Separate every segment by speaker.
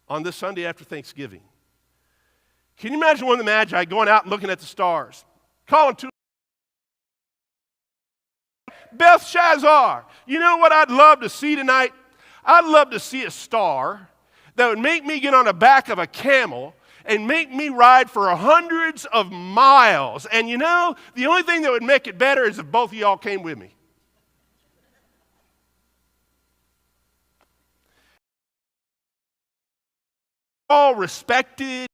Speaker 1: on this Sunday after Thanksgiving. Can you imagine one of the Magi going out and looking at the stars, calling to Belshazzar, you know what I'd love to see tonight? I'd love to see a star that would make me get on the back of a camel and make me ride for hundreds of miles. And you know, the only thing that would make it better is if both of y'all came with me. All respected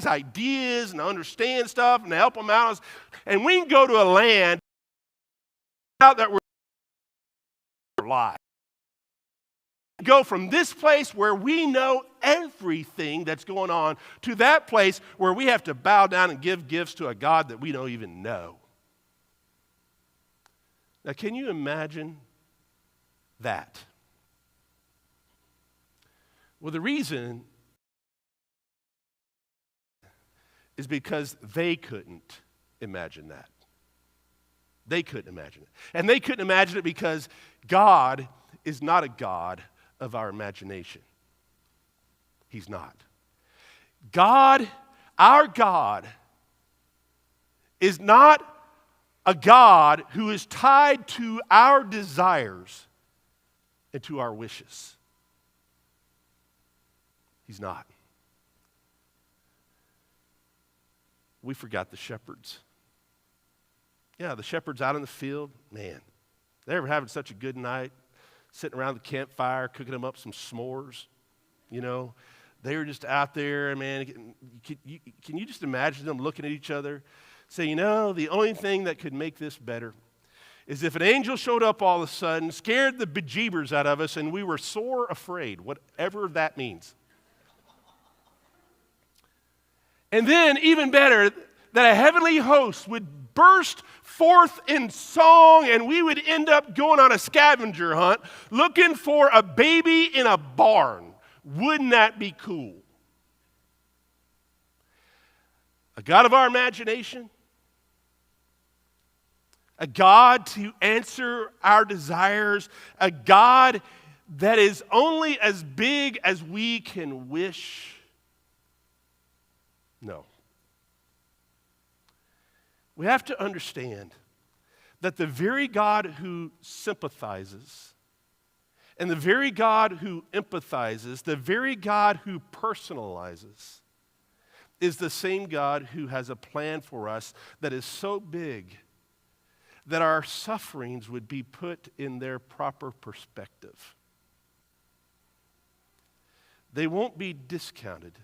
Speaker 1: ideas and understand stuff and help them out. And we can go to a land out that we're alive. Go from this place where we know everything that's going on to that place where we have to bow down and give gifts to a God that we don't even know. Now, can you imagine that? Well, the reason is because they couldn't imagine that. They couldn't imagine it. And they couldn't imagine it because God is not a God of our imagination. He's not. God, our God, is not a God who is tied to our desires and to our wishes. He's not. We forgot the shepherds. Yeah, the shepherds out in the field, man, they were having such a good night, sitting around the campfire, cooking them up some s'mores, you know. They were just out there, man. Can you just imagine them looking at each other, saying, you know, the only thing that could make this better is if an angel showed up all of a sudden, scared the bejeebers out of us, and we were sore afraid, whatever that means. And then, even better, that a heavenly host would burst forth in song, and we would end up going on a scavenger hunt looking for a baby in a barn. Wouldn't that be cool? A God of our imagination, a God to answer our desires, a God that is only as big as we can wish. No. We have to understand that the very God who sympathizes and the very God who empathizes, the very God who personalizes, is the same God who has a plan for us that is so big that our sufferings would be put in their proper perspective. They won't be discounted.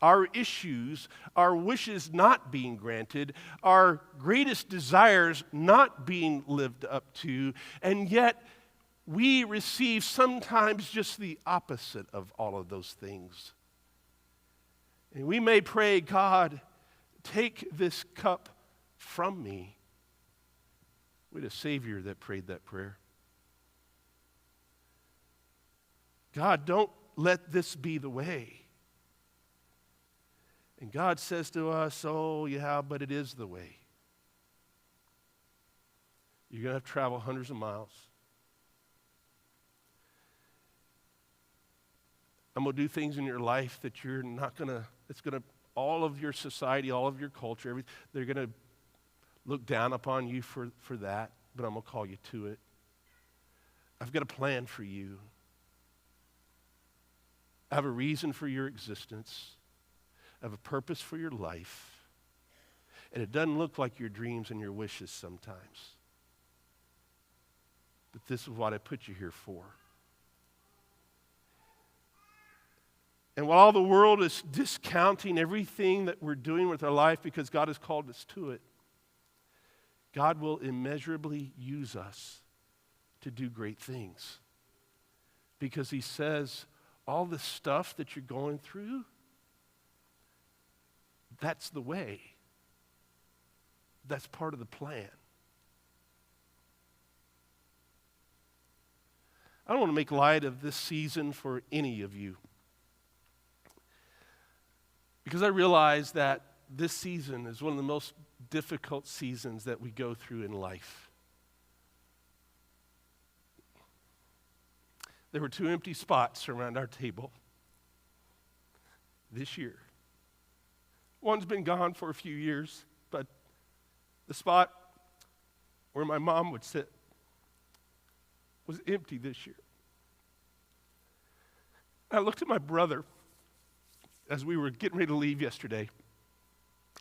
Speaker 1: Our issues, our wishes not being granted, our greatest desires not being lived up to, and yet we receive sometimes just the opposite of all of those things. And we may pray, God, take this cup from me. We had a Savior that prayed that prayer. God, don't let this be the way. And God says to us, oh, yeah, but it is the way. You're going to have to travel hundreds of miles. I'm going to do things in your life that you're not going to, it's going to, all of your society, all of your culture, they're going to look down upon you for that, but I'm going to call you to it. I've got a plan for you. I have a reason for your existence. I have a purpose for your life. And it doesn't look like your dreams and your wishes sometimes. But this is what I put you here for. And while the world is discounting everything that we're doing with our life because God has called us to it, God will immeasurably use us to do great things. Because he says, all the stuff that you're going through, that's the way. That's part of the plan. I don't want to make light of this season for any of you. Because I realize that this season is one of the most difficult seasons that we go through in life. there were 2 empty spots around our table this year. One's been gone for a few years, but the spot where my mom would sit was empty this year. I looked at my brother as we were getting ready to leave yesterday.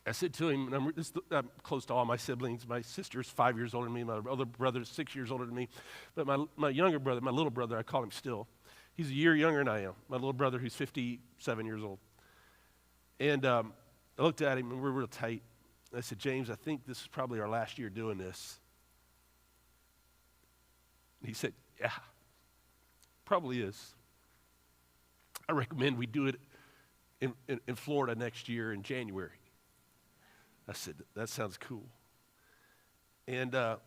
Speaker 1: I said to him, and I'm close to all my siblings. My sister's 5 years older than me. My other brother's 6 years older than me. But my younger brother, my little brother, I call him still. He's a year younger than I am. My little brother, who's 57 years old. And I looked at him, and we were real tight. I said, James, I think this is probably our last year doing this. And he said, yeah, probably is. I recommend we do it in Florida next year in January. I said, that sounds cool. And, but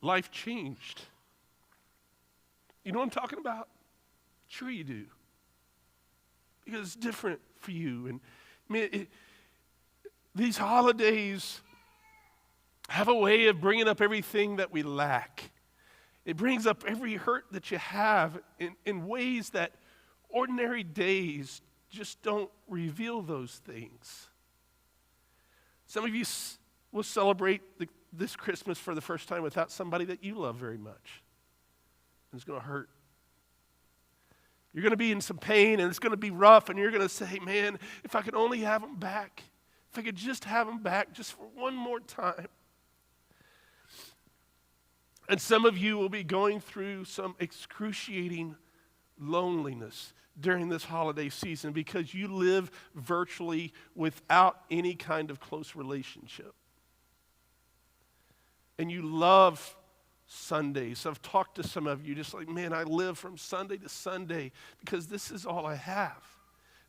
Speaker 1: life changed. You know what I'm talking about? Sure you do. Because it's different for you. And I mean, these holidays have a way of bringing up everything that we lack. It brings up every hurt that you have in ways that ordinary days just don't reveal those things. Some of you will celebrate this Christmas for the first time without somebody that you love very much. And it's going to hurt. You're going to be in some pain, and it's going to be rough, and you're going to say, man, if I could only have them back, if I could just have them back just for one more time. And some of you will be going through some excruciating loneliness during this holiday season because you live virtually without any kind of close relationship. And you love Sundays. I've talked to some of you just like, man, I live from Sunday to Sunday because this is all I have.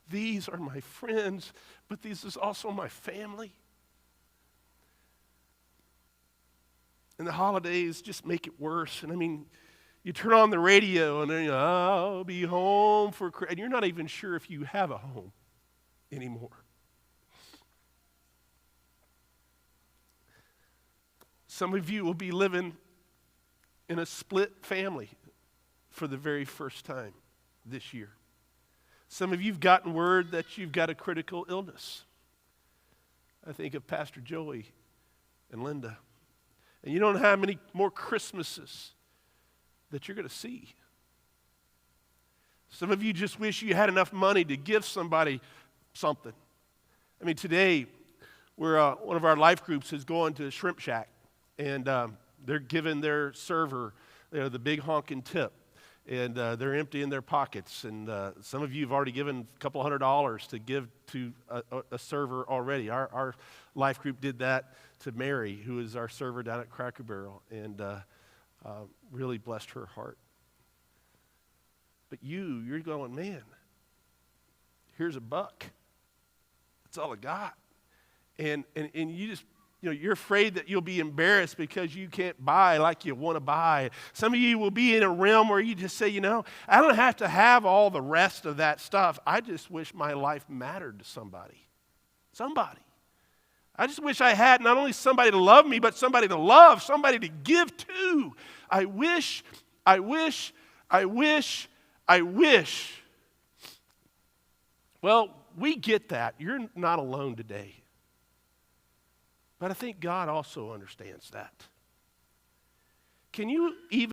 Speaker 1: These are my friends, but this is also my family. And the holidays just make it worse. And I mean, you turn on the radio and then I'll be home for Christmas. And you're not even sure if you have a home anymore. Some of you will be living in a split family for the very first time this year. Some of you have gotten word that you've got a critical illness. I think of Pastor Joey and Linda. And you don't know how many more Christmases that you're going to see. Some of you just wish you had enough money to give somebody something. I mean, today, one of our life groups is going to Shrimp Shack, and they're giving their server the big honking tip, and they're emptying their pockets. And some of you have already given a couple $100 to give to a server already. Our life group did that to Mary, who is our server down at Cracker Barrel, and really blessed her heart. But you're going, man, here's $1. That's all I got. And you just, you're afraid that you'll be embarrassed because you can't buy like you want to buy. Some of you will be in a realm where you just say, I don't have to have all the rest of that stuff. I just wish my life mattered to somebody. Somebody. I just wish I had not only somebody to love me, but somebody to love, somebody to give to. I wish. Well, we get that. You're not alone today. But I think God also understands that. Can you even